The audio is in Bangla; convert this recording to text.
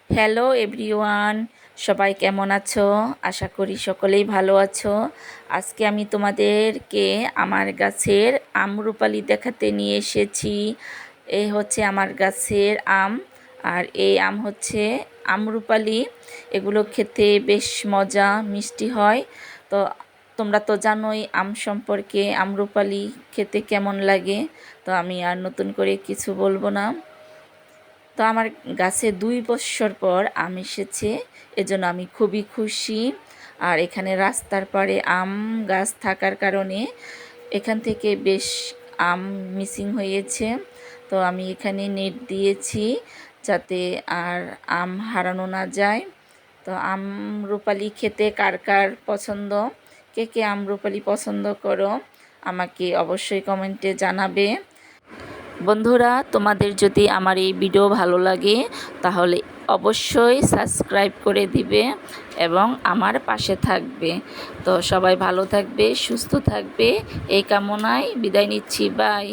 হ্যালো এভরিওয়ান, সবাই কেমন আছো? আশা করি সকলেই ভালো আছো। আজকে আমি তোমাদেরকে আমার গাছের আমরুপালি দেখাতে নিয়ে এসেছি। এই হচ্ছে আমার গাছের আম, আর এই আম হচ্ছে আমরুপালি। এগুলো খেতে বেশ মজা মিষ্টি হয়। তো তোমরা তো জানোই আম সম্পর্কে, আমরুপালি খেতে কেমন লাগে। তো আমি আর নতুন করে কিছু বলবো না। তো আমার গাছে 2 বছর পর আম এসেছে, এজন্য আমি খুবই খুশি। আর এখানে রাস্তার পাড়ে আম গাছ থাকার কারণে এখান থেকে বেশ আম মিসিং হয়েছে। তো আমি এখানে নেট দিয়েছি যাতে আর আম হারানো না যায়। তো আমরুপালি খেতে কার কার পছন্দ, কে কে আমরুপালি পছন্দ করো, আমাকে অবশ্যই কমেন্টে জানাবে। বন্ধুরা, তোমাদের যদি আমার এই ভিডিও ভালো লাগে তাহলে অবশ্যই সাবস্ক্রাইব করে দিবে এবং আমার পাশে থাকবে। তো সবাই ভালো থাকবে, সুস্থ থাকবে, এই কামনায় বিদায় নিচ্ছি। বাই।